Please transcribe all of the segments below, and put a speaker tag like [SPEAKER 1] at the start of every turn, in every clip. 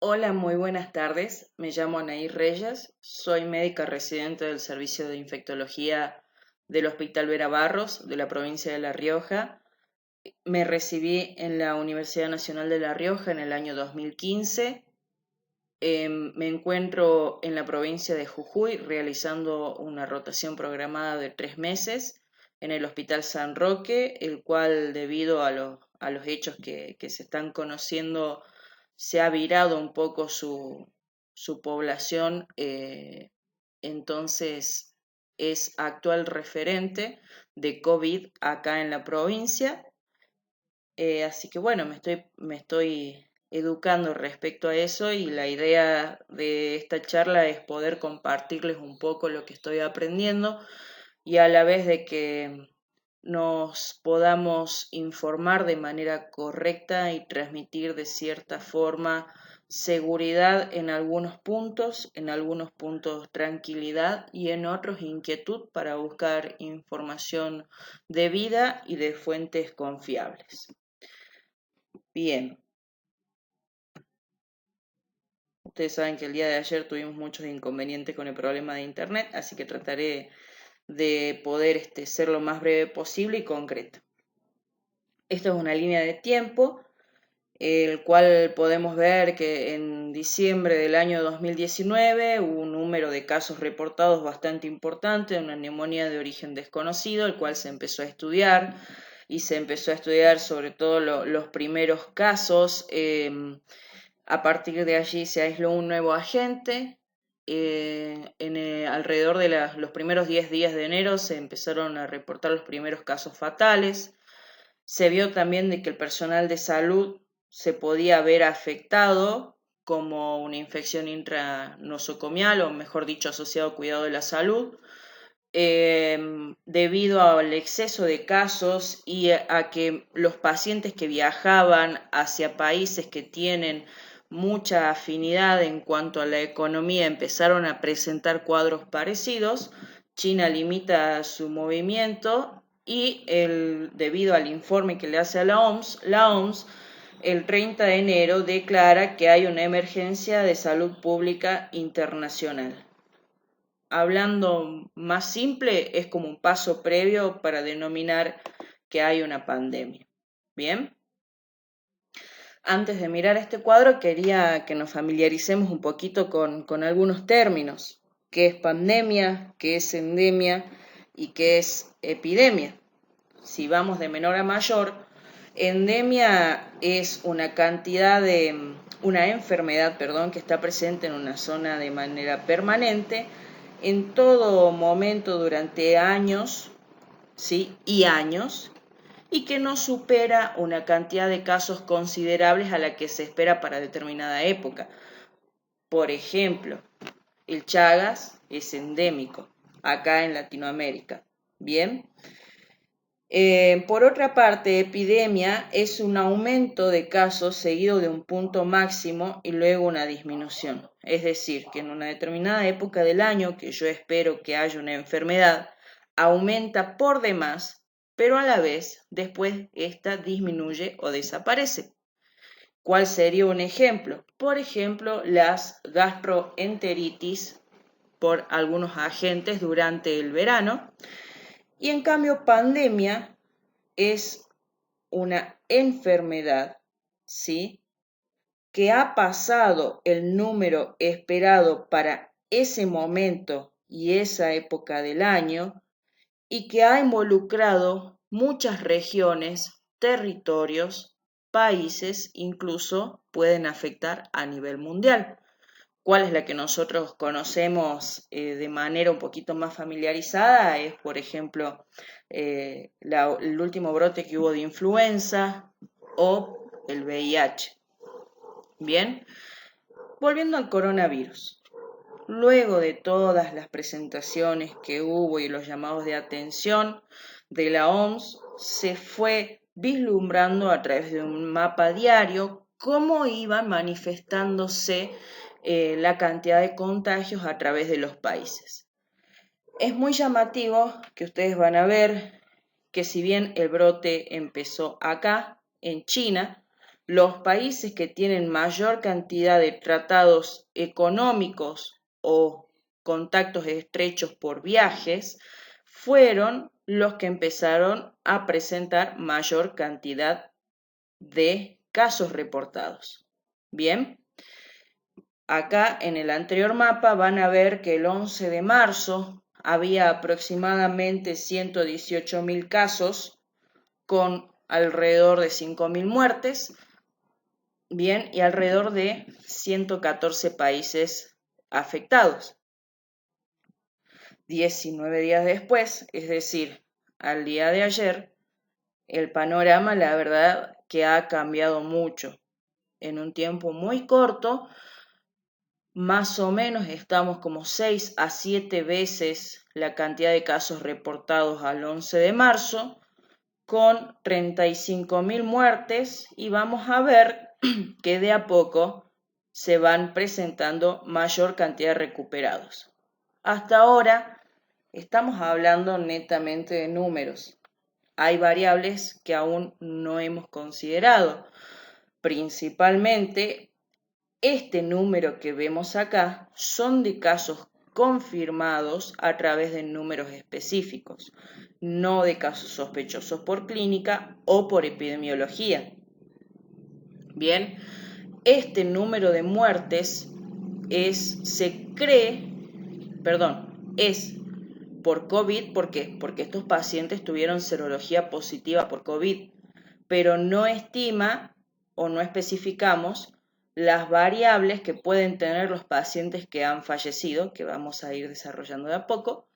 [SPEAKER 1] Hola, muy buenas tardes. Me llamo Anaí Reyes, soy médica residente del Servicio de Infectología del Hospital Vera Barros de la provincia de La Rioja. Me recibí en la Universidad Nacional de La Rioja en el año 2015. Me encuentro en la provincia de Jujuy realizando una rotación programada de 3 meses en el Hospital San Roque, el cual debido a los hechos que se están conociendo se ha virado un poco su población, entonces es actual referente de COVID acá en la provincia. Así que bueno, me estoy educando respecto a eso y la idea de esta charla es poder compartirles un poco lo que estoy aprendiendo y a la vez de que nos podamos informar de manera correcta y transmitir de cierta forma seguridad en algunos puntos tranquilidad y en otros inquietud para buscar información debida y de fuentes confiables. Bien, ustedes saben que el día de ayer tuvimos muchos inconvenientes con el problema de internet, así que trataré de poder ser lo más breve posible y concreto. Esto es una línea de tiempo, el cual podemos ver que en diciembre del año 2019 hubo un número de casos reportados bastante importante de una neumonía de origen desconocido, el cual se empezó a estudiar y se empezó a estudiar sobre todo los primeros casos. A partir de allí se aisló un nuevo agente. Alrededor de los primeros 10 días de enero se empezaron a reportar los primeros casos fatales. Se vio también de que el personal de salud se podía ver afectado como una infección intranosocomial, o mejor dicho, asociado a cuidado de la salud, debido al exceso de casos y a que los pacientes que viajaban hacia países que tienen mucha afinidad en cuanto a la economía empezaron a presentar cuadros parecidos. China limita su movimiento y debido al informe que le hace a la OMS el 30 de enero declara que hay una emergencia de salud pública internacional. Hablando más simple, es como un paso previo para denominar que hay una pandemia. Bien, antes de mirar este cuadro quería que nos familiaricemos un poquito con algunos términos. ¿Qué es pandemia? ¿Qué es endemia? ¿Y qué es epidemia? Si vamos de menor a mayor, endemia es una enfermedad, que está presente en una zona de manera permanente, en todo momento durante años, ¿sí? Y años, y que no supera una cantidad de casos considerables a la que se espera para determinada época. Por ejemplo, el Chagas es endémico acá en Latinoamérica. Bien. Por otra parte, epidemia es un aumento de casos seguido de un punto máximo y luego una disminución. Es decir, que en una determinada época del año, que yo espero que haya una enfermedad, aumenta por demás, pero a la vez después esta disminuye o desaparece. ¿Cuál sería un ejemplo? Por ejemplo, las gastroenteritis por algunos agentes durante el verano. Y en cambio, pandemia es una enfermedad, ¿sí? Que ha pasado el número esperado para ese momento y esa época del año y que ha involucrado muchas regiones, territorios, países, incluso pueden afectar a nivel mundial. ¿Cuál es la que nosotros conocemos de manera un poquito más familiarizada? Es, por ejemplo, el último brote que hubo de influenza o el VIH. Bien, volviendo al coronavirus. Luego de todas las presentaciones que hubo y los llamados de atención de la OMS, se fue vislumbrando a través de un mapa diario cómo iban manifestándose la cantidad de contagios a través de los países. Es muy llamativo que ustedes van a ver que si bien el brote empezó acá, en China, los países que tienen mayor cantidad de tratados económicos o contactos estrechos por viajes fueron los que empezaron a presentar mayor cantidad de casos reportados. Bien, acá en el anterior mapa van a ver que el 11 de marzo había aproximadamente 118.000 casos con alrededor de 5.000 muertes, bien, y alrededor de 114 países afectados. 19 días después, es decir, al día de ayer, el panorama, la verdad, que ha cambiado mucho. En un tiempo muy corto, más o menos estamos como 6 a 7 veces la cantidad de casos reportados al 11 de marzo, con 35.000 muertes, y vamos a ver que de a poco se van presentando mayor cantidad de recuperados. Hasta ahora estamos hablando netamente de números. Hay variables que aún no hemos considerado. Principalmente, este número que vemos acá son de casos confirmados a través de números específicos, no de casos sospechosos por clínica o por epidemiología. Bien, este número de muertes es por COVID. ¿Por qué? Porque estos pacientes tuvieron serología positiva por COVID, pero no estima o no especificamos las variables que pueden tener los pacientes que han fallecido, que vamos a ir desarrollando de a poco,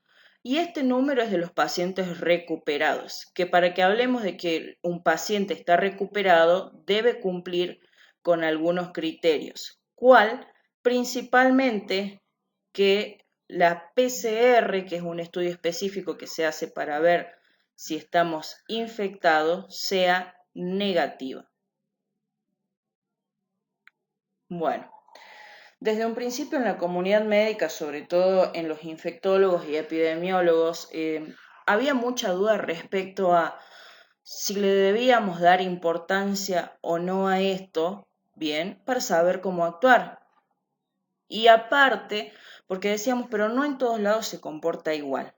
[SPEAKER 1] y este número es de los pacientes recuperados, que para que hablemos de que un paciente está recuperado debe cumplir con algunos criterios. ¿Cuál? Principalmente que la PCR, que es un estudio específico que se hace para ver si estamos infectados, sea negativa. Bueno, desde un principio en la comunidad médica, sobre todo en los infectólogos y epidemiólogos, había mucha duda respecto a si le debíamos dar importancia o no a esto, bien, para saber cómo actuar. Y aparte, porque decíamos, pero no en todos lados se comporta igual.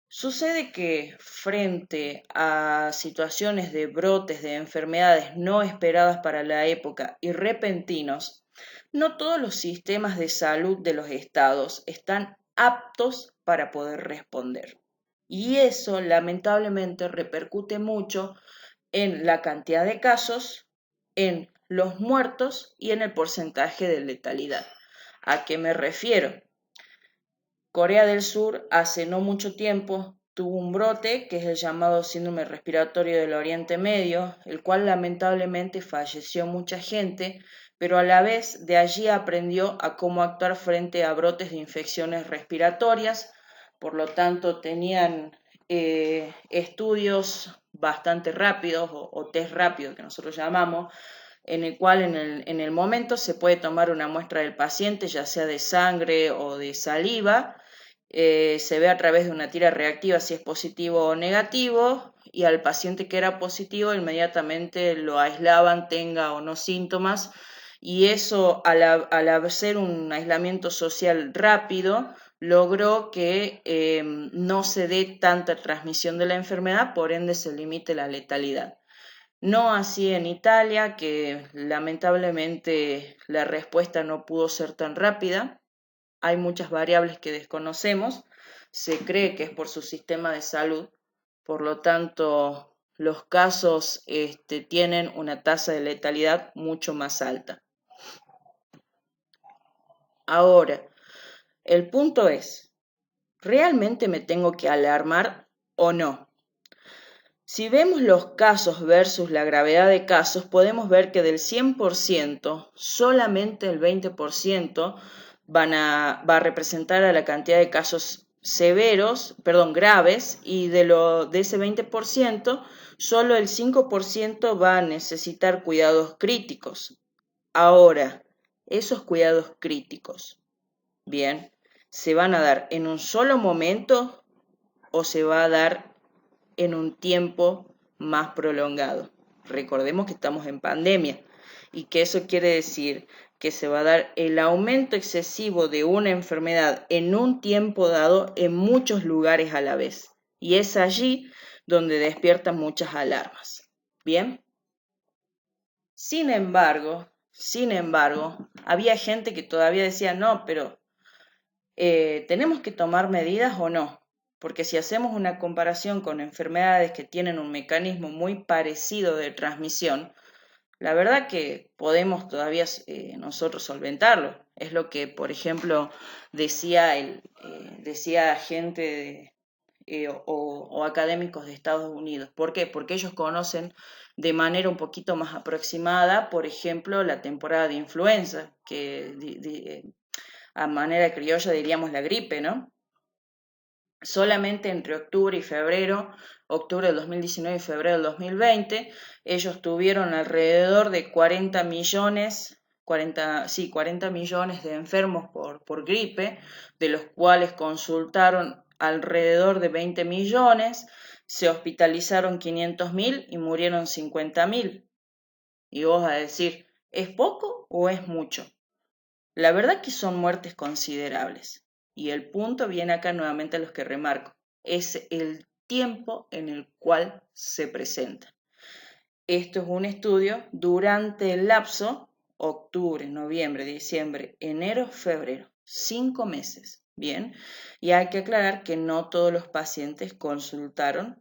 [SPEAKER 1] Sucede que frente a situaciones de brotes de enfermedades no esperadas para la época y repentinos, no todos los sistemas de salud de los estados están aptos para poder responder. Y eso lamentablemente repercute mucho en la cantidad de casos, en los muertos y en el porcentaje de letalidad. ¿A qué me refiero? Corea del Sur hace no mucho tiempo tuvo un brote que es el llamado síndrome respiratorio del Oriente Medio, el cual lamentablemente falleció mucha gente, pero a la vez de allí aprendió a cómo actuar frente a brotes de infecciones respiratorias. Por lo tanto tenían estudios bastante rápidos o test rápidos que nosotros llamamos, en el cual en el momento se puede tomar una muestra del paciente, ya sea de sangre o de saliva, se ve a través de una tira reactiva si es positivo o negativo, y al paciente que era positivo inmediatamente lo aislaban, tenga o no síntomas, y eso al hacer un aislamiento social rápido logró que no se dé tanta transmisión de la enfermedad, por ende se limite la letalidad. No así en Italia, que lamentablemente la respuesta no pudo ser tan rápida. Hay muchas variables que desconocemos. Se cree que es por su sistema de salud. Por lo tanto, los casos tienen una tasa de letalidad mucho más alta. Ahora, el punto es, ¿realmente me tengo que alarmar o no? Si vemos los casos versus la gravedad de casos, podemos ver que del 100%, solamente el 20% va a representar a la cantidad de casos graves, y de ese 20%, solo el 5% va a necesitar cuidados críticos. Ahora, esos cuidados críticos, bien, ¿se van a dar en un solo momento o se va a dar en un tiempo más prolongado? Recordemos que estamos en pandemia y que eso quiere decir que se va a dar el aumento excesivo de una enfermedad en un tiempo dado en muchos lugares a la vez. Y es allí donde despiertan muchas alarmas. ¿Bien? Sin embargo, había gente que todavía decía, no, pero ¿tenemos que tomar medidas o no? Porque si hacemos una comparación con enfermedades que tienen un mecanismo muy parecido de transmisión, la verdad que podemos todavía nosotros solventarlo. Es lo que, por ejemplo, decía gente o académicos de Estados Unidos. ¿Por qué? Porque ellos conocen de manera un poquito más aproximada, por ejemplo, la temporada de influenza, que a manera criolla diríamos la gripe, ¿no? Solamente entre octubre del 2019 y febrero del 2020, ellos tuvieron alrededor de 40 millones de enfermos por gripe, de los cuales consultaron alrededor de 20 millones, se hospitalizaron 500.000 y murieron 50.000. Y vos vas a decir, ¿es poco o es mucho? La verdad que son muertes considerables. Y el punto viene acá nuevamente a los que remarco. Es el tiempo en el cual se presenta. Esto es un estudio durante el lapso octubre, noviembre, diciembre, enero, febrero. 5 meses. Bien. Y hay que aclarar que no todos los pacientes consultaron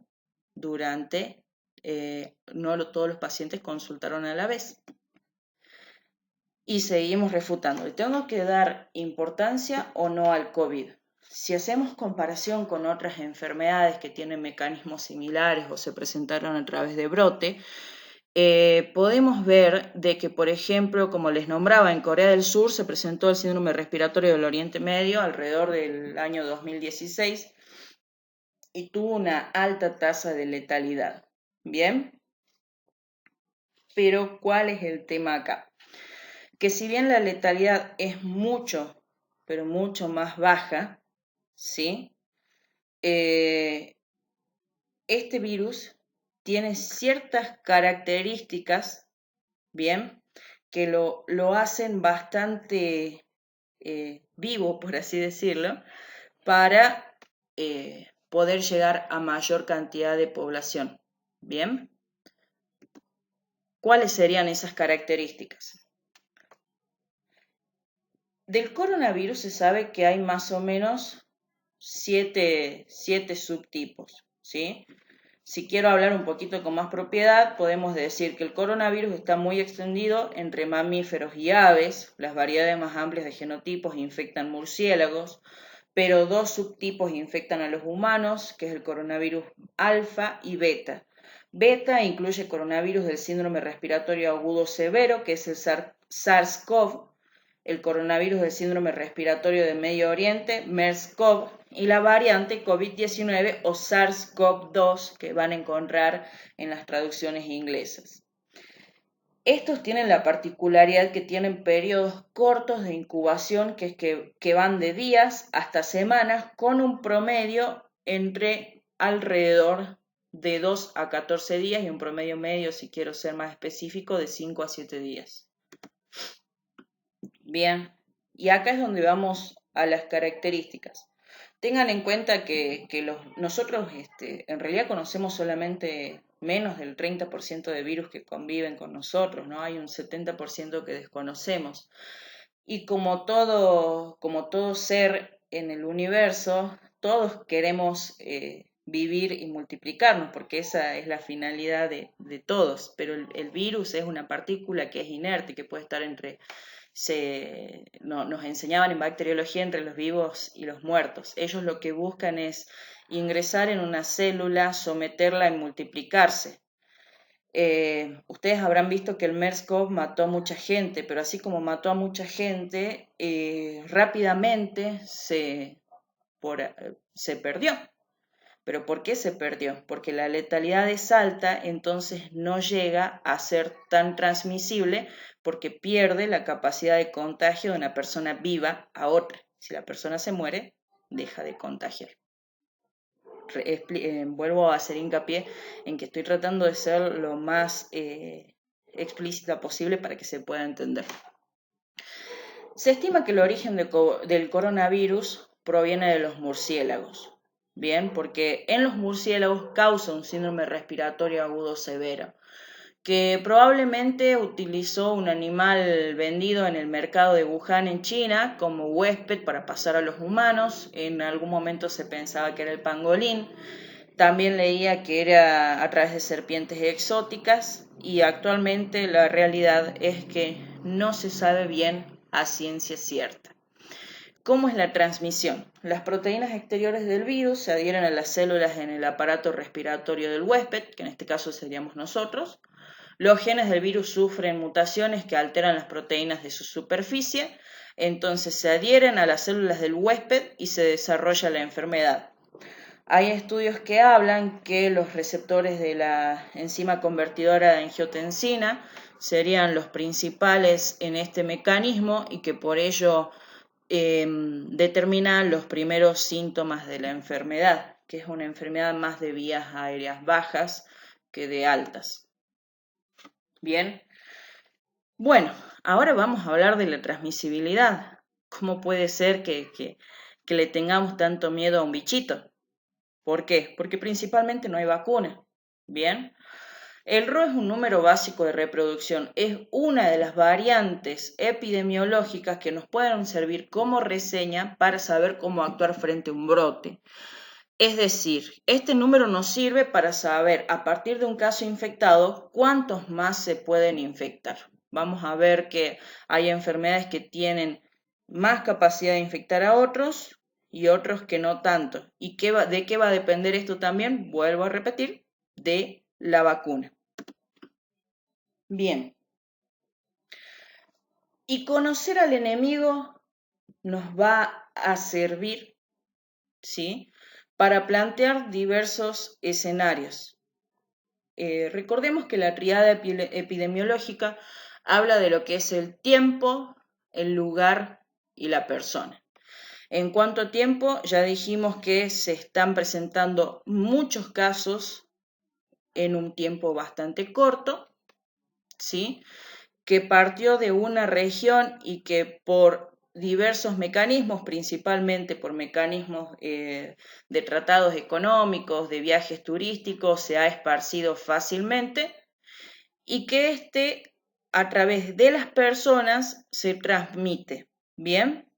[SPEAKER 1] no todos los pacientes consultaron a la vez. Y seguimos refutando. ¿Le tengo que dar importancia o no al COVID? Si hacemos comparación con otras enfermedades que tienen mecanismos similares o se presentaron a través de brote, podemos ver de que, por ejemplo, como les nombraba, en Corea del Sur se presentó el síndrome respiratorio del Oriente Medio alrededor del año 2016 y tuvo una alta tasa de letalidad. ¿Bien? Pero, ¿cuál es el tema acá? Que si bien la letalidad es mucho, pero mucho más baja, ¿sí? Este virus tiene ciertas características, ¿bien? Que lo hacen bastante vivo, por así decirlo, para poder llegar a mayor cantidad de población, ¿bien? ¿Cuáles serían esas características? Del coronavirus se sabe que hay más o menos siete subtipos, ¿sí? Si quiero hablar un poquito con más propiedad, podemos decir que el coronavirus está muy extendido entre mamíferos y aves, las variedades más amplias de genotipos infectan murciélagos, pero 2 subtipos infectan a los humanos, que es el coronavirus alfa y beta. Beta incluye coronavirus del síndrome respiratorio agudo severo, que es el SARS-CoV, el coronavirus del síndrome respiratorio de Medio Oriente, MERS-CoV, y la variante COVID-19 o SARS-CoV-2 que van a encontrar en las traducciones inglesas. Estos tienen la particularidad que tienen periodos cortos de incubación, que es que van de días hasta semanas, con un promedio entre alrededor de 2 a 14 días y un promedio medio, si quiero ser más específico, de 5 a 7 días. Bien, y acá es donde vamos a las características. Tengan en cuenta que nosotros en realidad conocemos solamente menos del 30% de virus que conviven con nosotros, ¿no? Hay un 70% que desconocemos. Y como todo ser en el universo, todos queremos vivir y multiplicarnos, porque esa es la finalidad de todos. Pero el virus es una partícula que es inerte, que puede estar nos enseñaban en bacteriología entre los vivos y los muertos. Ellos lo que buscan es ingresar en una célula, someterla y multiplicarse. Ustedes habrán visto que el MERS-CoV mató a mucha gente, pero así como mató a mucha gente, rápidamente se perdió. ¿Pero por qué se perdió? Porque la letalidad es alta, entonces no llega a ser tan transmisible porque pierde la capacidad de contagio de una persona viva a otra. Si la persona se muere, deja de contagiar. vuelvo a hacer hincapié en que estoy tratando de ser lo más explícita posible para que se pueda entender. Se estima que el origen del coronavirus proviene de los murciélagos, ¿bien? Porque en los murciélagos causa un síndrome respiratorio agudo severo, que probablemente utilizó un animal vendido en el mercado de Wuhan en China como huésped para pasar a los humanos. En algún momento se pensaba que era el pangolín. También leía que era a través de serpientes exóticas y actualmente la realidad es que no se sabe bien a ciencia cierta. ¿Cómo es la transmisión? Las proteínas exteriores del virus se adhieren a las células en el aparato respiratorio del huésped, que en este caso seríamos nosotros. Los genes del virus sufren mutaciones que alteran las proteínas de su superficie, entonces se adhieren a las células del huésped y se desarrolla la enfermedad. Hay estudios que hablan que los receptores de la enzima convertidora de angiotensina serían los principales en este mecanismo y que por ello determinan los primeros síntomas de la enfermedad, que es una enfermedad más de vías aéreas bajas que de altas. Bien, bueno, ahora vamos a hablar de la transmisibilidad. ¿Cómo puede ser que le tengamos tanto miedo a un bichito? ¿Por qué? Porque principalmente no hay vacuna. Bien, el RO es un número básico de reproducción, es una de las variantes epidemiológicas que nos pueden servir como reseña para saber cómo actuar frente a un brote. Es decir, este número nos sirve para saber a partir de un caso infectado cuántos más se pueden infectar. Vamos a ver que hay enfermedades que tienen más capacidad de infectar a otros y otros que no tanto. ¿Y de qué va a depender esto también? Vuelvo a repetir, de la vacuna. Bien. Y conocer al enemigo nos va a servir, ¿sí?, para plantear diversos escenarios. Recordemos que la triada epidemiológica habla de lo que es el tiempo, el lugar y la persona. En cuanto a tiempo, ya dijimos que se están presentando muchos casos en un tiempo bastante corto, ¿sí?, que partió de una región y que por diversos mecanismos, principalmente por mecanismos de tratados económicos, de viajes turísticos, se ha esparcido fácilmente y que a través de las personas se transmite. Bien,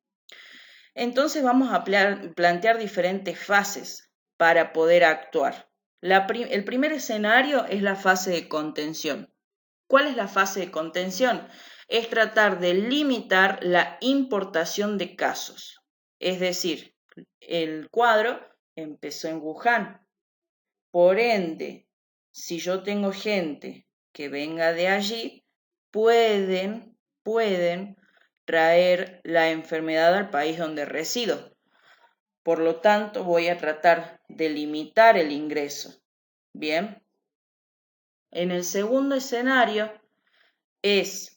[SPEAKER 1] entonces vamos a plantear diferentes fases para poder actuar. El primer escenario es la fase de contención. ¿Cuál es la fase de contención? Es tratar de limitar la importación de casos. Es decir, el cuadro empezó en Wuhan. Por ende, si yo tengo gente que venga de allí, pueden traer la enfermedad al país donde resido. Por lo tanto, voy a tratar de limitar el ingreso. Bien. En el segundo escenario es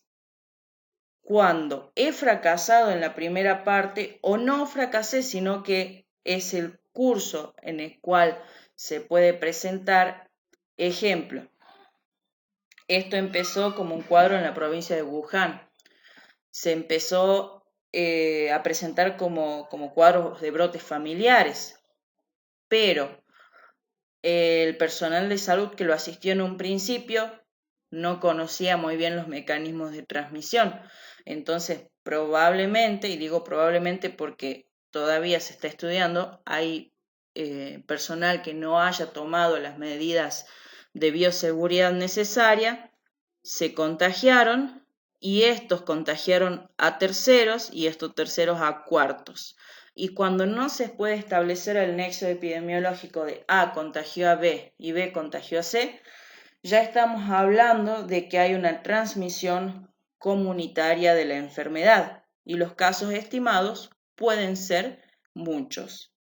[SPEAKER 1] cuando he fracasado en la primera parte o no fracasé, sino que es el curso en el cual se puede presentar. Ejemplo, esto empezó como un cuadro en la provincia de Wuhan. Se empezó a presentar como cuadros de brotes familiares, pero el personal de salud que lo asistió en un principio no conocía muy bien los mecanismos de transmisión. Entonces, probablemente, y digo probablemente porque todavía se está estudiando, hay personal que no haya tomado las medidas de bioseguridad necesarias, se contagiaron y estos contagiaron a terceros y estos terceros a cuartos. Y cuando no se puede establecer el nexo epidemiológico de A contagió a B y B contagió a C, ya estamos hablando de que hay una transmisión comunitaria de la enfermedad y los casos estimados pueden ser muchos.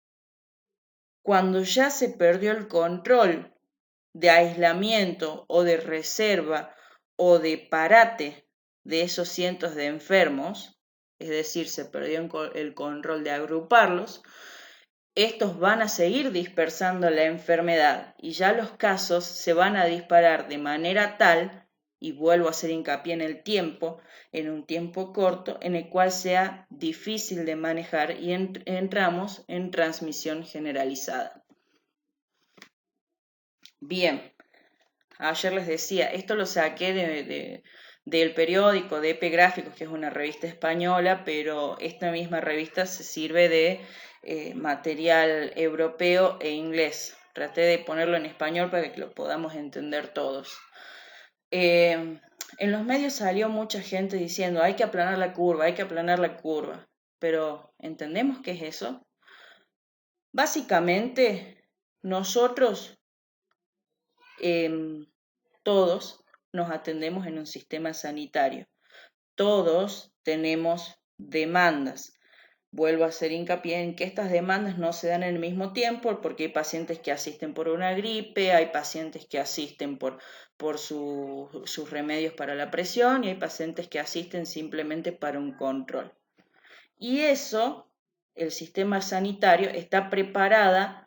[SPEAKER 1] Cuando ya se perdió el control de aislamiento o de reserva o de parate de esos cientos de enfermos, es decir, se perdió el control de agruparlos, estos van a seguir dispersando la enfermedad y ya los casos se van a disparar de manera tal, y vuelvo a hacer hincapié en el tiempo, en un tiempo corto, en el cual sea difícil de manejar y entramos en transmisión generalizada. Bien, ayer les decía, esto lo saqué del periódico de EP Gráficos, que es una revista española, pero esta misma revista se sirve de material europeo e inglés. Traté de ponerlo en español para que lo podamos entender todos. En los medios salió mucha gente diciendo hay que aplanar la curva, hay que aplanar la curva, pero ¿entendemos qué es eso? Básicamente, nosotros todos nos atendemos en un sistema sanitario, todos tenemos demandas. Vuelvo a hacer hincapié en que estas demandas no se dan en el mismo tiempo porque hay pacientes que asisten por una gripe, hay pacientes que asisten por sus remedios para la presión y hay pacientes que asisten simplemente para un control. Y eso, el sistema sanitario está preparado,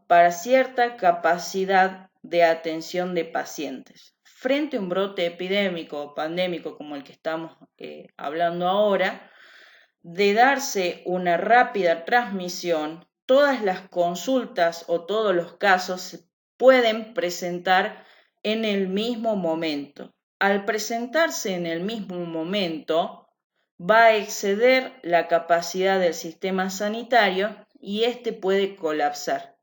[SPEAKER 1] para cierta capacidad de atención de pacientes. Frente a un brote epidémico o pandémico como el que estamos hablando ahora, de darse una rápida transmisión, todas las consultas o todos los casos se pueden presentar en el mismo momento. Al presentarse en el mismo momento, va a exceder la capacidad del sistema sanitario y este puede colapsar.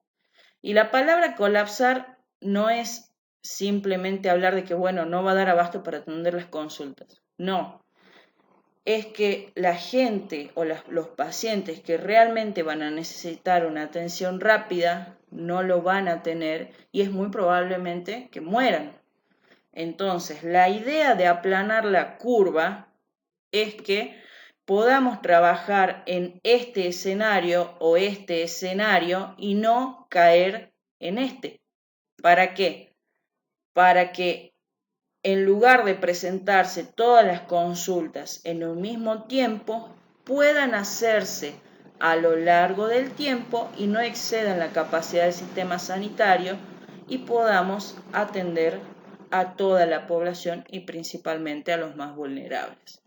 [SPEAKER 1] Y la palabra colapsar no es simplemente hablar de que, bueno, no va a dar abasto para atender las consultas. No, es que la gente o los pacientes que realmente van a necesitar una atención rápida no lo van a tener y es muy probablemente que mueran. Entonces, la idea de aplanar la curva es que podamos trabajar en este escenario o este escenario y no caer en este. ¿Para qué? Para que en lugar de presentarse todas las consultas en un mismo tiempo, puedan hacerse a lo largo del tiempo y no excedan la capacidad del sistema sanitario y podamos atender a toda la población y principalmente a los más vulnerables.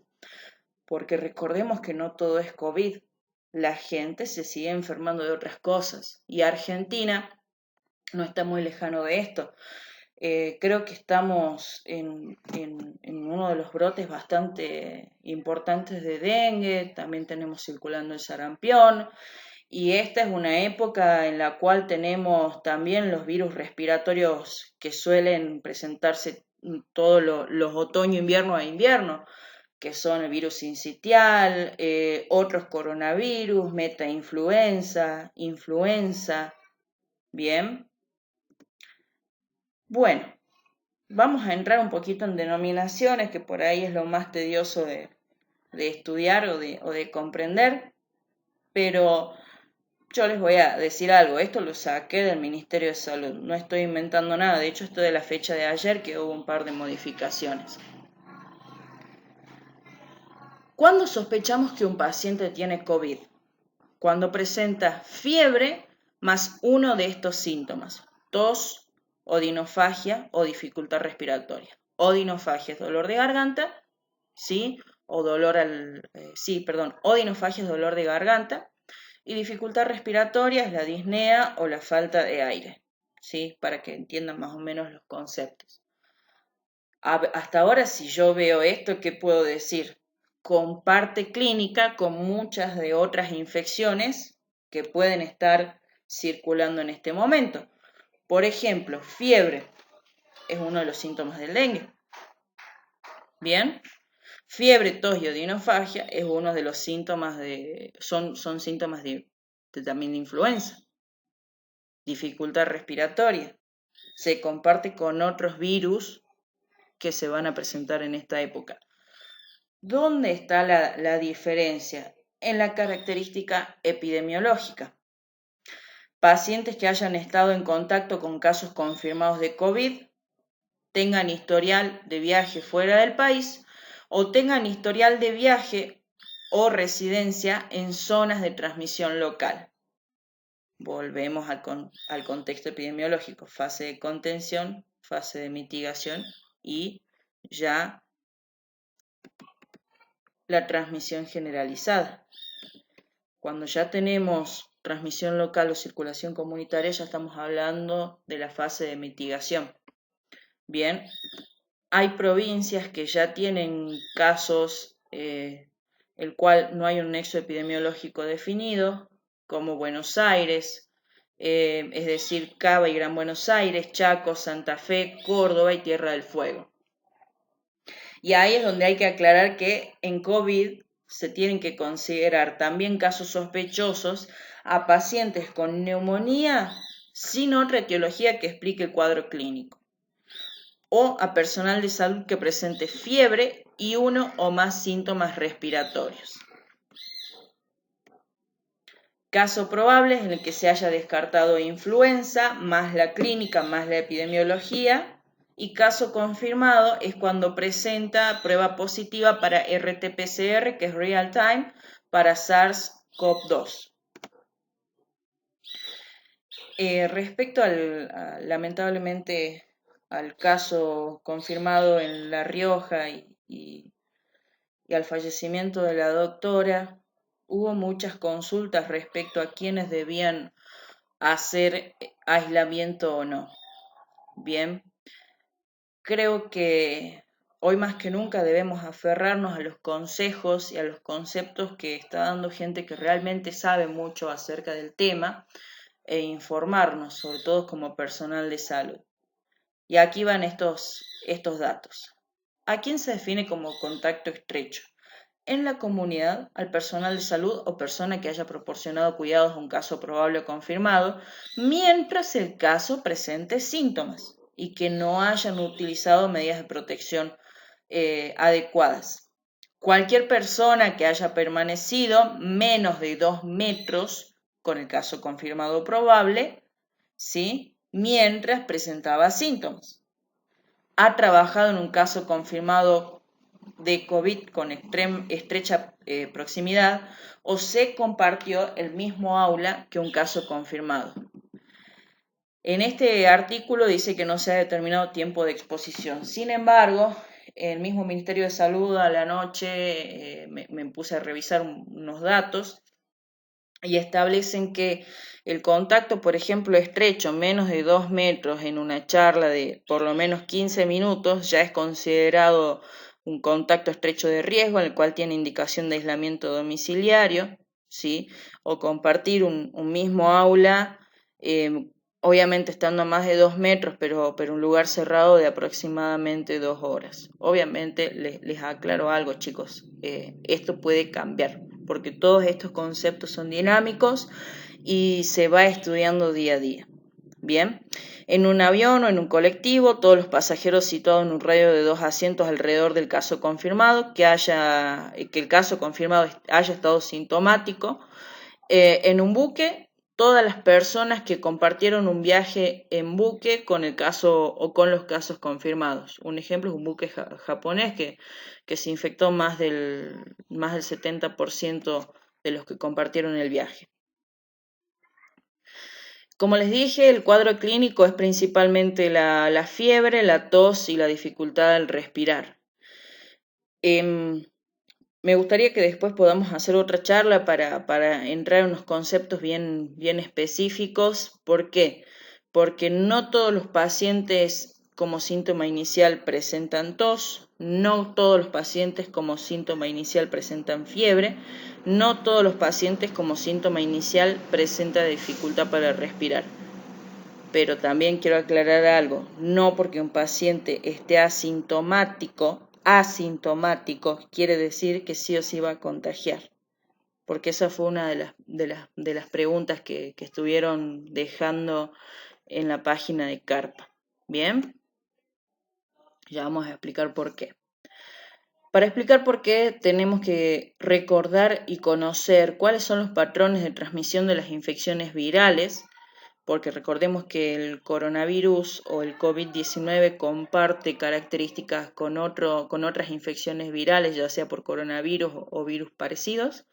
[SPEAKER 1] Porque recordemos que no todo es COVID, la gente se sigue enfermando de otras cosas y Argentina no está muy lejano de esto. Creo que estamos en uno de los brotes bastante importantes de dengue, también tenemos circulando el sarampión, y esta es una época en la cual tenemos también los virus respiratorios que suelen presentarse todos los otoño, invierno a invierno, que son el virus sincitial, otros coronavirus, metainfluenza, influenza, bien. Bueno, vamos a entrar un poquito en denominaciones, que por ahí es lo más tedioso de estudiar o de comprender, pero yo les voy a decir algo, esto lo saqué del Ministerio de Salud, no estoy inventando nada, de hecho esto de la fecha de ayer que hubo un par de modificaciones. ¿Cuándo sospechamos que un paciente tiene COVID? Cuando presenta fiebre más uno de estos síntomas, tos, odinofagia o dificultad respiratoria. Odinofagia es dolor de garganta, ¿sí? Odinofagia es dolor de garganta y dificultad respiratoria es la disnea o la falta de aire, ¿sí? Para que entiendan más o menos los conceptos. Hasta ahora, si yo veo esto, ¿qué puedo decir? Comparte clínica con muchas de otras infecciones que pueden estar circulando en este momento. Por ejemplo, fiebre es uno de los síntomas del dengue. Bien, fiebre, tos y odinofagia es uno de los síntomas son síntomas también de influenza. Dificultad respiratoria se comparte con otros virus que se van a presentar en esta época. ¿Dónde está la diferencia? En la característica epidemiológica. Pacientes que hayan estado en contacto con casos confirmados de COVID, tengan historial de viaje fuera del país o tengan historial de viaje o residencia en zonas de transmisión local. volvemos al contexto epidemiológico, fase de contención, fase de mitigación y ya la transmisión generalizada. Cuando ya tenemos transmisión local o circulación comunitaria, ya estamos hablando de la fase de mitigación. Bien, hay provincias que ya tienen casos, el cual no hay un nexo epidemiológico definido, como Buenos Aires, es decir, Cava y Gran Buenos Aires, Chaco, Santa Fe, Córdoba y Tierra del Fuego. Y ahí es donde hay que aclarar que en COVID se tienen que considerar también casos sospechosos a pacientes con neumonía sin otra etiología que explique el cuadro clínico, o a personal de salud que presente fiebre y uno o más síntomas respiratorios. Caso probable en el que se haya descartado influenza, más la clínica, más la epidemiología. Y caso confirmado es cuando presenta prueba positiva para RT-PCR, que es real time, para SARS-CoV-2. Respecto lamentablemente al caso confirmado en La Rioja y al fallecimiento de la doctora, hubo muchas consultas respecto a quiénes debían hacer aislamiento o no. Bien, creo que hoy más que nunca debemos aferrarnos a los consejos y a los conceptos que está dando gente que realmente sabe mucho acerca del tema e informarnos, sobre todo como personal de salud. Y aquí van estos datos. ¿A quién se define como contacto estrecho? En la comunidad, al personal de salud o persona que haya proporcionado cuidados a un caso probable o confirmado, mientras el caso presente síntomas y que no hayan utilizado medidas de protección adecuadas. Cualquier persona que haya permanecido menos de 2 metros con el caso confirmado o probable, ¿sí?, mientras presentaba síntomas. Ha trabajado en un caso confirmado de COVID con estrecha proximidad o se compartió el mismo aula que un caso confirmado. En este artículo dice que no se ha determinado tiempo de exposición. Sin embargo, el mismo Ministerio de Salud a la noche me puse a revisar unos datos y establecen que el contacto, por ejemplo, estrecho, menos de 2 metros en una charla de por lo menos 15 minutos, ya es considerado un contacto estrecho de riesgo, en el cual tiene indicación de aislamiento domiciliario, ¿sí? O compartir un mismo aula, obviamente estando a más de 2 metros, pero un lugar cerrado de aproximadamente 2 horas. Obviamente les aclaro algo, chicos, esto puede cambiar, porque todos estos conceptos son dinámicos y se va estudiando día a día. Bien, en un avión o en un colectivo, todos los pasajeros situados en un radio de 2 asientos alrededor del caso confirmado, que el caso confirmado haya estado sintomático. En un buque, todas las personas que compartieron un viaje en buque con el caso o con los casos confirmados. Un ejemplo es un buque japonés que se infectó más del 70% de los que compartieron el viaje. Como les dije, el cuadro clínico es principalmente la fiebre, la tos y la dificultad al respirar. Me gustaría que después podamos hacer otra charla para entrar en unos conceptos bien específicos. ¿Por qué? Porque no todos los pacientes como síntoma inicial presentan tos, no todos los pacientes como síntoma inicial presentan fiebre, no todos los pacientes como síntoma inicial presentan dificultad para respirar. Pero también quiero aclarar algo, no porque un paciente esté asintomático quiere decir que sí o sí va a contagiar, porque esa fue una de las preguntas que estuvieron dejando en la página de Carpa. Bien, ya vamos a explicar por qué. Para explicar por qué tenemos que recordar y conocer cuáles son los patrones de transmisión de las infecciones virales, porque recordemos que el coronavirus o el COVID-19 comparte características con otras infecciones virales, ya sea por coronavirus o virus parecidos,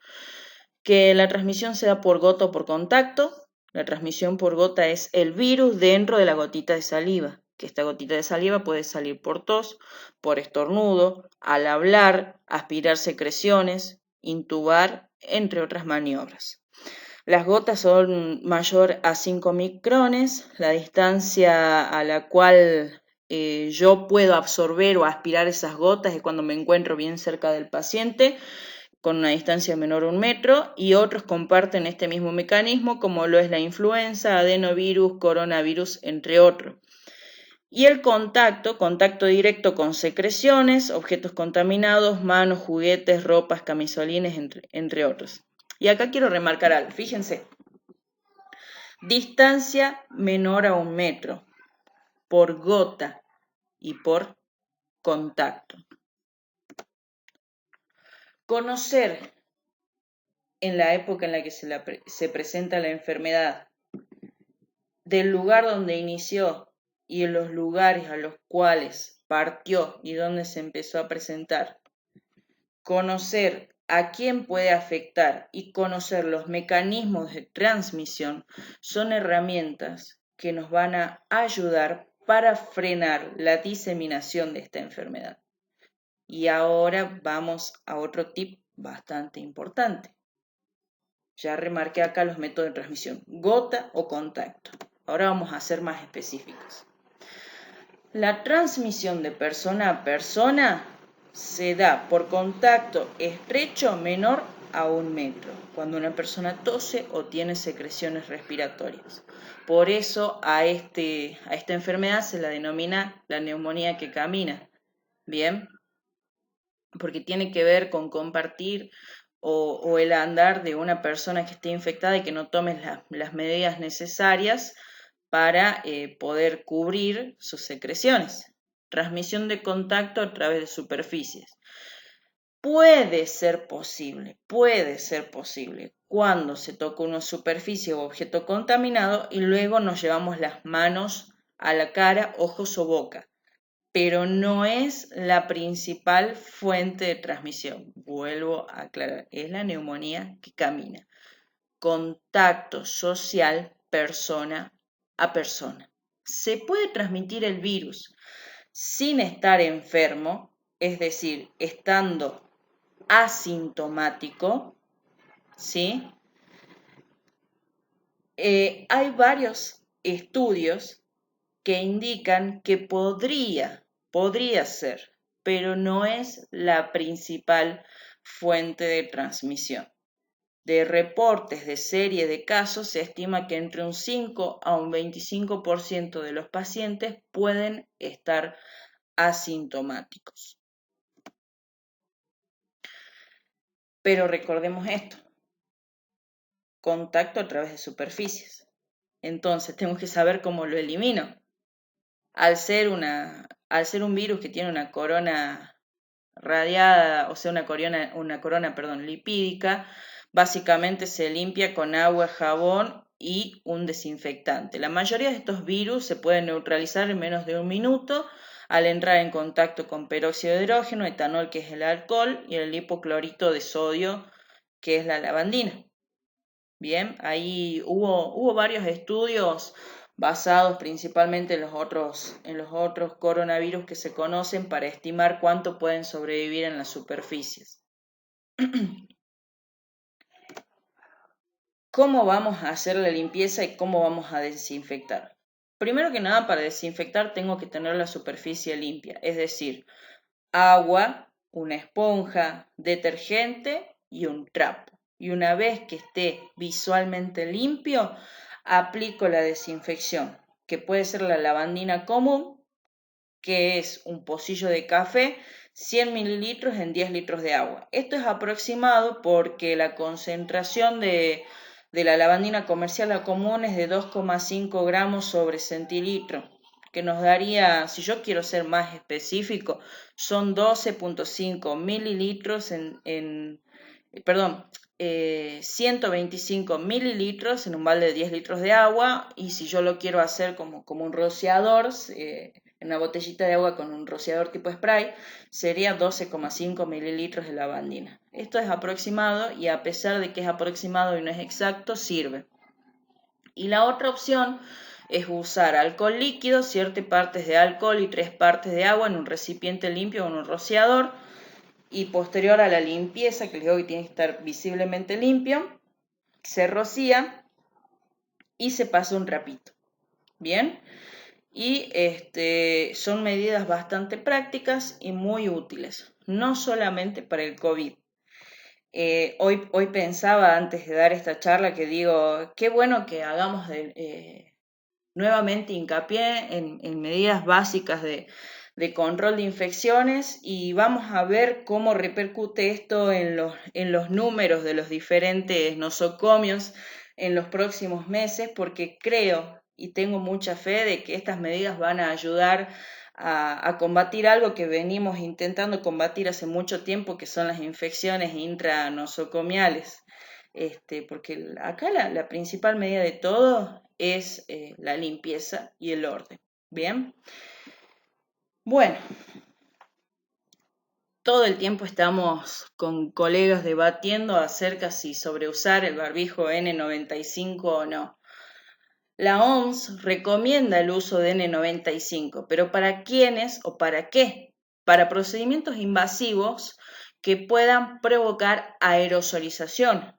[SPEAKER 1] que la transmisión se da por gota o por contacto, La transmisión por gota es el virus dentro de la gotita de saliva, que esta gotita de saliva puede salir por tos, por estornudo, al hablar, aspirar secreciones, intubar, entre otras maniobras. Las gotas son mayor a 5 micrones, la distancia a la cual yo puedo absorber o aspirar esas gotas es cuando me encuentro bien cerca del paciente, con una distancia menor a 1 metro, y otros comparten este mismo mecanismo, como lo es la influenza, adenovirus, coronavirus, entre otros. Y el contacto directo con secreciones, objetos contaminados, manos, juguetes, ropas, camisolines, entre otros. Y acá quiero remarcar algo, fíjense. Distancia menor a 1 metro por gota y por contacto. Conocer en la época en la que se presenta la enfermedad, del lugar donde inició y en los lugares a los cuales partió y donde se empezó a presentar. Conocer a quién puede afectar y conocer los mecanismos de transmisión son herramientas que nos van a ayudar para frenar la diseminación de esta enfermedad. Y ahora vamos a otro tip bastante importante. Ya remarqué acá los métodos de transmisión, gota o contacto. Ahora vamos a ser más específicos. La transmisión de persona a persona se da por contacto estrecho menor a 1 metro, cuando una persona tose o tiene secreciones respiratorias. Por eso a esta enfermedad se la denomina la neumonía que camina. Bien, porque tiene que ver con compartir o el andar de una persona que esté infectada y que no tome las medidas necesarias para poder cubrir sus secreciones. Transmisión de contacto a través de superficies. Puede ser posible cuando se toca una superficie o objeto contaminado y luego nos llevamos las manos a la cara, ojos o boca, pero no es la principal fuente de transmisión. Vuelvo a aclarar, es la neumonía que camina. Contacto social persona a persona. Se puede transmitir el virus sin estar enfermo, es decir, estando asintomático, ¿sí? Hay varios estudios que indican que podría ser, pero no es la principal fuente de transmisión. De reportes de serie de casos se estima que entre un 5 a un 25% de los pacientes pueden estar asintomáticos. Pero recordemos esto, contacto a través de superficies. Entonces tengo que saber cómo lo elimino. Al ser un virus que tiene una corona radiada, o sea, una corona, lipídica, básicamente se limpia con agua, jabón y un desinfectante. La mayoría de estos virus se pueden neutralizar en menos de 1 minuto al entrar en contacto con peróxido de hidrógeno, etanol, que es el alcohol, y el hipoclorito de sodio, que es la lavandina. Bien, ahí hubo varios estudios basados principalmente en los otros coronavirus que se conocen para estimar cuánto pueden sobrevivir en las superficies. ¿Cómo vamos a hacer la limpieza y cómo vamos a desinfectar? Primero que nada, para desinfectar tengo que tener la superficie limpia, es decir, agua, una esponja, detergente y un trapo. Y una vez que esté visualmente limpio, aplico la desinfección, que puede ser la lavandina común, que es un pocillo de café, 100 mililitros en 10 litros de agua. Esto es aproximado porque la concentración de la lavandina comercial común es de 2,5 gramos sobre centilitro, que nos daría, si yo quiero ser más específico, son 12,5 mililitros 125 mililitros en un balde de 10 litros de agua, y si yo lo quiero hacer como un rociador, en una botellita de agua con un rociador tipo spray, sería 12,5 mililitros de lavandina. Esto es aproximado y a pesar de que es aproximado y no es exacto, sirve. Y la otra opción es usar alcohol líquido, 7 partes de alcohol y 3 partes de agua en un recipiente limpio o en un rociador, y posterior a la limpieza, que les digo que tiene que estar visiblemente limpio, se rocía y se pasa un trapito. Bien, y son medidas bastante prácticas y muy útiles, no solamente para el COVID. Hoy pensaba antes de dar esta charla que digo, qué bueno que hagamos nuevamente hincapié en medidas básicas de control de infecciones, y vamos a ver cómo repercute esto en los números de los diferentes nosocomios en los próximos meses, porque creo y tengo mucha fe de que estas medidas van a ayudar a combatir algo que venimos intentando combatir hace mucho tiempo, que son las infecciones intranosocomiales. Porque acá la principal medida de todo es la limpieza y el orden. Bien, bueno, todo el tiempo estamos con colegas debatiendo acerca si sobreusar el barbijo N95 o no. La OMS recomienda el uso de N95, pero ¿para quiénes o para qué? Para procedimientos invasivos que puedan provocar aerosolización.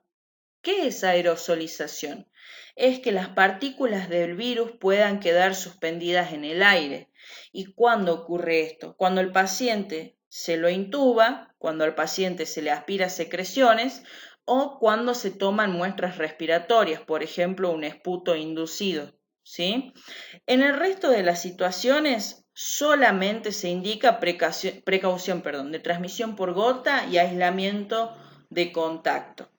[SPEAKER 1] ¿Qué es aerosolización? Es que las partículas del virus puedan quedar suspendidas en el aire. ¿Y cuándo ocurre esto? Cuando el paciente se lo intuba, cuando al paciente se le aspira secreciones o cuando se toman muestras respiratorias, por ejemplo, un esputo inducido, ¿sí? En el resto de las situaciones solamente se indica precaución, de transmisión por gota y aislamiento de contacto.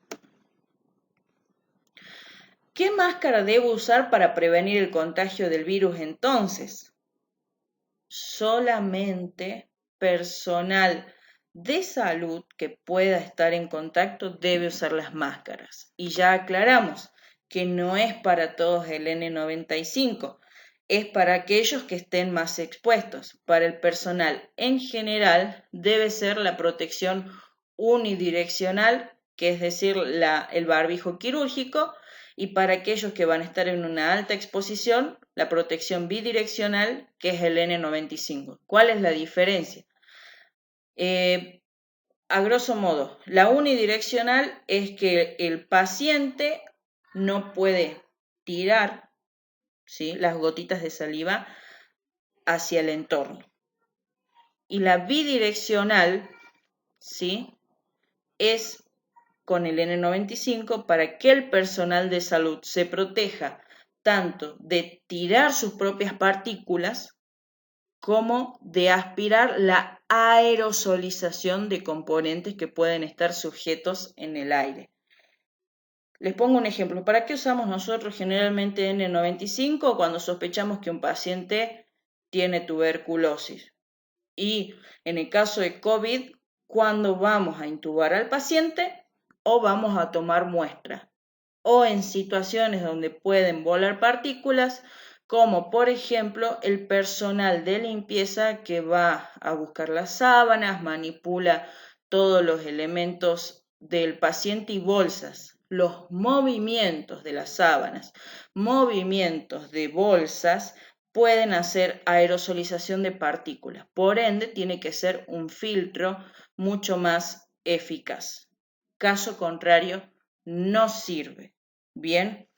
[SPEAKER 1] ¿Qué máscara debo usar para prevenir el contagio del virus entonces? Solamente personal de salud que pueda estar en contacto debe usar las máscaras. Y ya aclaramos que no es para todos el N95, es para aquellos que estén más expuestos. Para el personal en general debe ser la protección unidireccional, que es decir, el barbijo quirúrgico, y para aquellos que van a estar en una alta exposición, la protección bidireccional, que es el N95. ¿Cuál es la diferencia? A grosso modo, la unidireccional es que el paciente no puede tirar, ¿sí?, las gotitas de saliva hacia el entorno. Y la bidireccional, ¿sí?, es con el N95 para que el personal de salud se proteja tanto de tirar sus propias partículas como de aspirar la aerosolización de componentes que pueden estar sujetos en el aire. Les pongo un ejemplo. ¿Para qué usamos nosotros generalmente N95 cuando sospechamos que un paciente tiene tuberculosis? Y en el caso de COVID, cuando vamos a intubar al paciente o vamos a tomar muestra, o en situaciones donde pueden volar partículas, como por ejemplo el personal de limpieza que va a buscar las sábanas, manipula todos los elementos del paciente y bolsas, los movimientos de las sábanas, movimientos de bolsas pueden hacer aerosolización de partículas. Por ende, tiene que ser un filtro mucho más eficaz. Caso contrario, no sirve. Bien.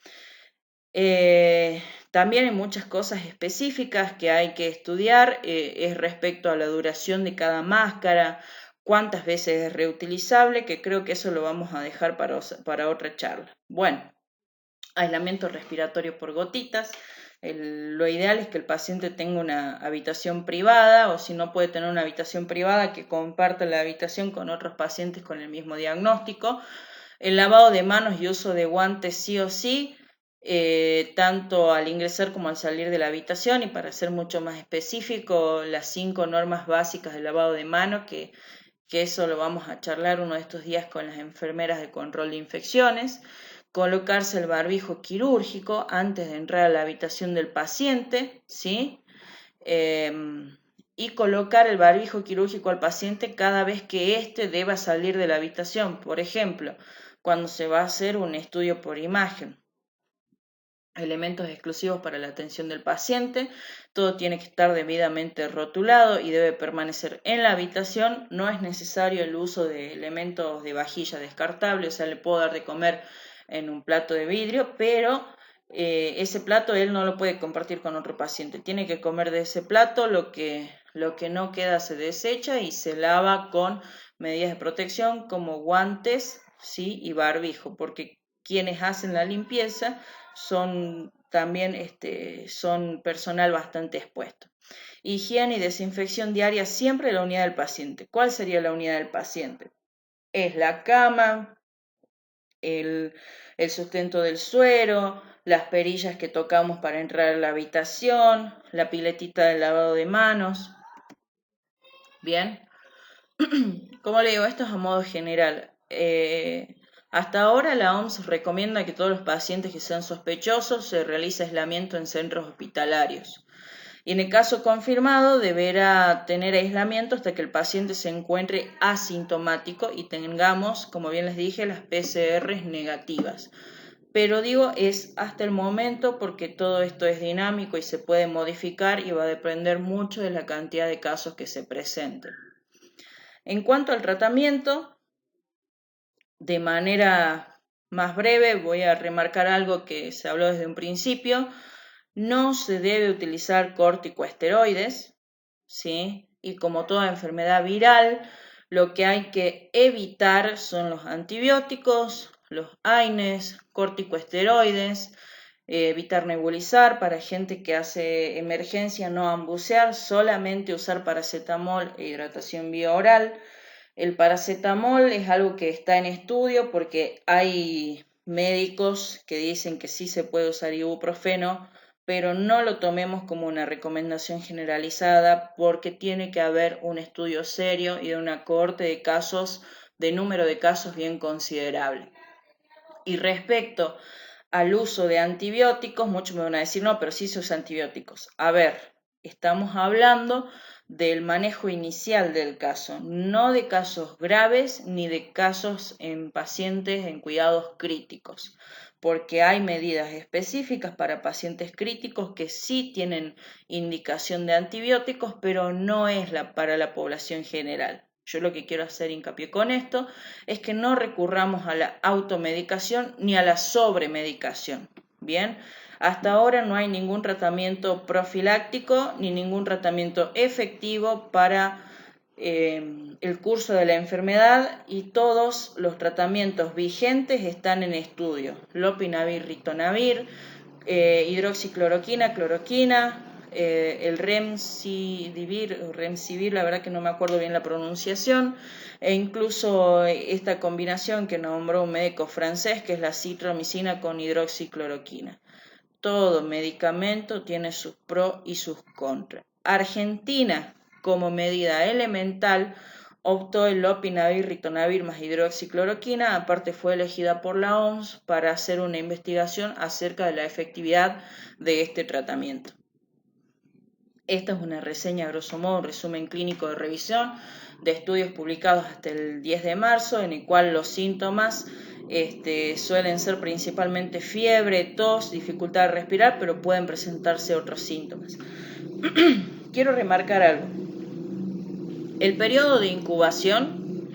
[SPEAKER 1] También hay muchas cosas específicas que hay que estudiar, es respecto a la duración de cada máscara, cuántas veces es reutilizable, que creo que eso lo vamos a dejar para otra charla. Bueno, aislamiento respiratorio por gotitas. Lo ideal es que el paciente tenga una habitación privada, o si no puede tener una habitación privada, que comparta la habitación con otros pacientes con el mismo diagnóstico. El lavado de manos y uso de guantes sí o sí, tanto al ingresar como al salir de la habitación, y para ser mucho más específico, las 5 normas básicas del lavado de manos, que eso lo vamos a charlar uno de estos días con las enfermeras de control de infecciones. Colocarse el barbijo quirúrgico antes de entrar a la habitación del paciente, ¿sí? Y colocar el barbijo quirúrgico al paciente cada vez que éste deba salir de la habitación, por ejemplo, cuando se va a hacer un estudio por imagen. elementos exclusivos para la atención del paciente. Todo tiene que estar debidamente rotulado y debe permanecer en la habitación. No es necesario el uso de elementos de vajilla descartable, o sea, le puedo dar de comer en un plato de vidrio, pero ese plato él no lo puede compartir con otro paciente. Tiene que comer de ese plato, lo que no queda se desecha y se lava con medidas de protección como guantes, ¿sí? Y barbijo, porque quienes hacen la limpieza son también son personal bastante expuesto. Higiene y desinfección diaria siempre en la unidad del paciente. ¿Cuál sería la unidad del paciente? Es la cama, el, el sustento del suero, las perillas que tocamos para entrar a la habitación, la piletita del lavado de manos. Bien, como le digo, esto es a modo general. Hasta ahora la OMS recomienda que todos los pacientes que sean sospechosos se realice aislamiento en centros hospitalarios. Y en el caso confirmado deberá tener aislamiento hasta que el paciente se encuentre asintomático y tengamos, como bien les dije, las PCRs negativas. Pero digo, es hasta el momento porque todo esto es dinámico y se puede modificar y va a depender mucho de la cantidad de casos que se presenten. En cuanto al tratamiento, de manera más breve voy a remarcar algo que se habló desde un principio. No se debe utilizar corticosteroides, ¿sí? Y como toda enfermedad viral, lo que hay que evitar son los antibióticos, los AINES, corticosteroides, evitar nebulizar para gente que hace emergencia, no ambucear, solamente usar paracetamol e hidratación vía oral. El paracetamol es algo que está en estudio porque hay médicos que dicen que sí se puede usar ibuprofeno, pero no lo tomemos como una recomendación generalizada porque tiene que haber un estudio serio y de una cohorte de casos, de número de casos bien considerable. Y respecto al uso de antibióticos, muchos me van a decir, no, pero sí se usa antibióticos. A ver, estamos hablando del manejo inicial del caso, no de casos graves ni de casos en pacientes en cuidados críticos, porque hay medidas específicas para pacientes críticos que sí tienen indicación de antibióticos, pero no es para la población general. Yo lo que quiero hacer hincapié con esto es que no recurramos a la automedicación ni a la sobremedicación. Bien, hasta ahora no hay ningún tratamiento profiláctico ni ningún tratamiento efectivo para el curso de la enfermedad y todos los tratamientos vigentes están en estudio. Lopinavir, ritonavir, hidroxicloroquina, cloroquina, el remsivir, la verdad que no me acuerdo bien la pronunciación, e incluso esta combinación que nombró un médico francés, que es la citromicina con hidroxicloroquina. Todo medicamento tiene sus pros y sus contras. Argentina, como medida elemental, optó el lopinavir, ritonavir más hidroxicloroquina, aparte fue elegida por la OMS para hacer una investigación acerca de la efectividad de este tratamiento. Esta es una reseña, a grosso modo, un resumen clínico de revisión de estudios publicados hasta el 10 de marzo, en el cual los síntomas suelen ser principalmente fiebre, tos, dificultad de respirar, pero pueden presentarse otros síntomas. Quiero remarcar algo. El periodo de incubación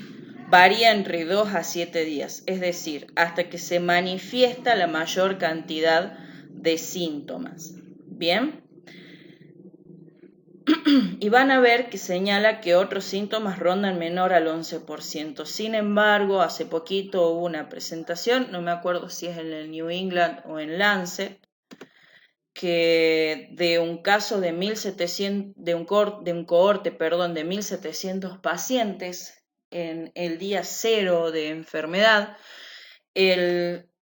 [SPEAKER 1] varía entre 2 a 7 días, es decir, hasta que se manifiesta la mayor cantidad de síntomas. ¿Bien? Y van a ver que señala que otros síntomas rondan menor al 11%. Sin embargo, hace poquito hubo una presentación, no me acuerdo si es en el New England o en Lancet, que de un caso de 1.700, de un cohorte, de 1.700 pacientes en el día cero de enfermedad,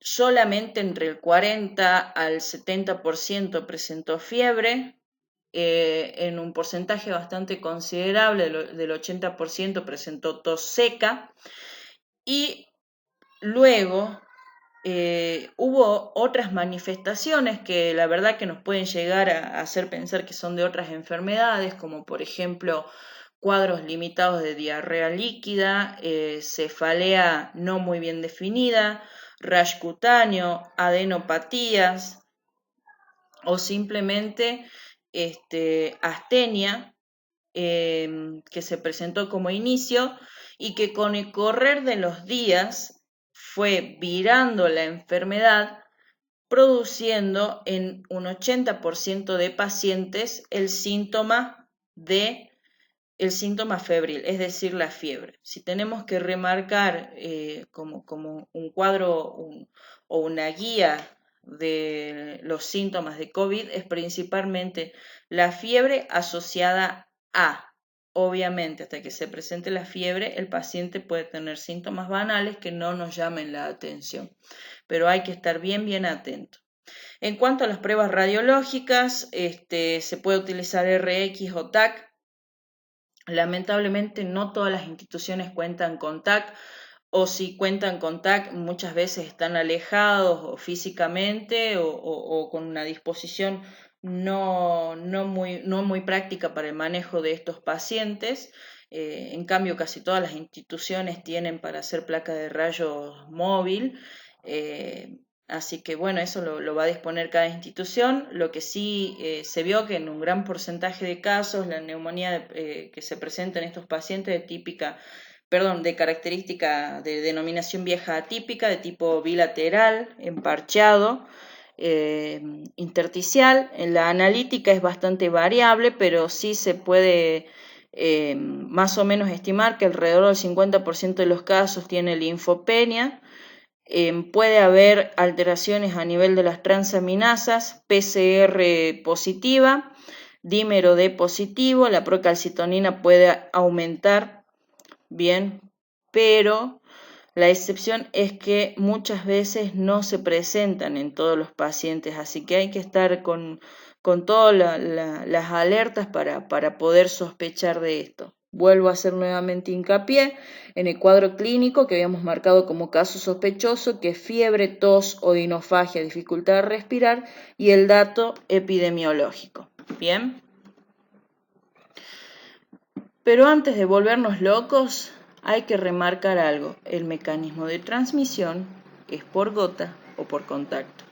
[SPEAKER 1] solamente entre el 40 al 70% presentó fiebre, en un porcentaje bastante considerable del 80% presentó tos seca y luego hubo otras manifestaciones que la verdad que nos pueden llegar a hacer pensar que son de otras enfermedades, como por ejemplo cuadros limitados de diarrea líquida, cefalea no muy bien definida, rash cutáneo, adenopatías, o simplemente astenia, que se presentó como inicio y que con el correr de los días fue virando la enfermedad, produciendo en un 80% de pacientes el síntoma febril, es decir, la fiebre. Si tenemos que remarcar como un cuadro o una guía de los síntomas de COVID, es principalmente la fiebre asociada a. Obviamente, hasta que se presente la fiebre, el paciente puede tener síntomas banales que no nos llamen la atención, pero hay que estar bien atento. En cuanto a las pruebas radiológicas, se puede utilizar RX o TAC. Lamentablemente no todas las instituciones cuentan con TAC, o si cuentan con TAC muchas veces están alejados o físicamente o con una disposición no muy práctica para el manejo de estos pacientes. En cambio, casi todas las instituciones tienen para hacer placa de rayos móvil. Así que bueno, eso lo va a disponer cada institución. Lo que sí se vio que en un gran porcentaje de casos la neumonía que se presenta en estos pacientes de característica de denominación vieja atípica, de tipo bilateral, emparchado, intersticial. En la analítica es bastante variable, pero sí se puede más o menos estimar que alrededor del 50% de los casos tiene linfopenia. Puede haber alteraciones a nivel de las transaminasas, PCR positiva, dímero D positivo, la procalcitonina puede aumentar, bien, pero la excepción es que muchas veces no se presentan en todos los pacientes, así que hay que estar con todas las alertas para poder sospechar de esto. Vuelvo a hacer nuevamente hincapié en el cuadro clínico que habíamos marcado como caso sospechoso, que es fiebre, tos, odinofagia, dificultad de respirar, y el dato epidemiológico. Bien. Pero antes de volvernos locos, hay que remarcar algo. El mecanismo de transmisión es por gota o por contacto.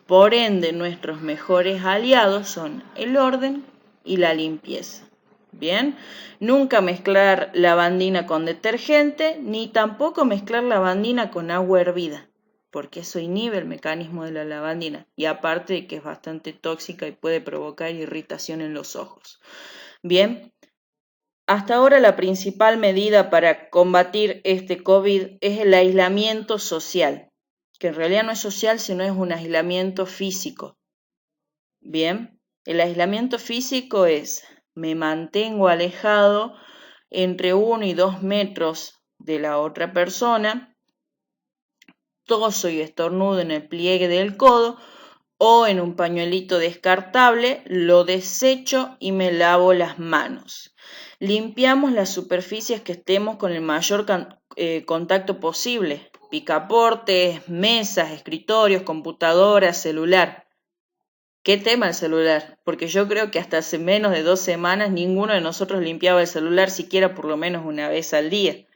[SPEAKER 1] Por ende, nuestros mejores aliados son el orden y la limpieza. Bien, nunca mezclar lavandina con detergente, ni tampoco mezclar lavandina con agua hervida, porque eso inhibe el mecanismo de la lavandina, y aparte de que es bastante tóxica y puede provocar irritación en los ojos. Bien, hasta ahora la principal medida para combatir este COVID es el aislamiento social, que en realidad no es social, sino es un aislamiento físico. Bien, el aislamiento físico es: me mantengo alejado entre 1 y 2 metros de la otra persona, toso y estornudo en el pliegue del codo o en un pañuelito descartable, lo desecho y me lavo las manos. Limpiamos las superficies que estemos con el mayor contacto posible: picaportes, mesas, escritorios, computadoras, celular. ¿Qué tema el celular? Porque yo creo que hasta hace menos de 2 semanas ninguno de nosotros limpiaba el celular siquiera por lo menos una vez al día.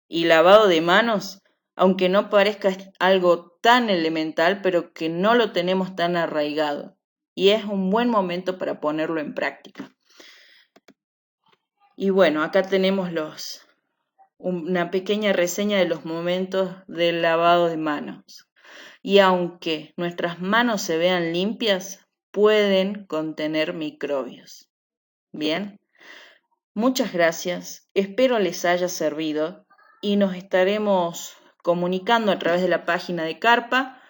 [SPEAKER 1] Y lavado de manos, aunque no parezca algo tan elemental, pero que no lo tenemos tan arraigado. Y es un buen momento para ponerlo en práctica. Y bueno, acá tenemos una pequeña reseña de los momentos del lavado de manos. Y aunque nuestras manos se vean limpias, pueden contener microbios. Bien, muchas gracias, espero les haya servido y nos estaremos comunicando a través de la página de Carpa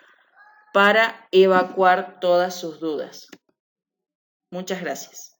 [SPEAKER 1] para evacuar todas sus dudas. Muchas gracias.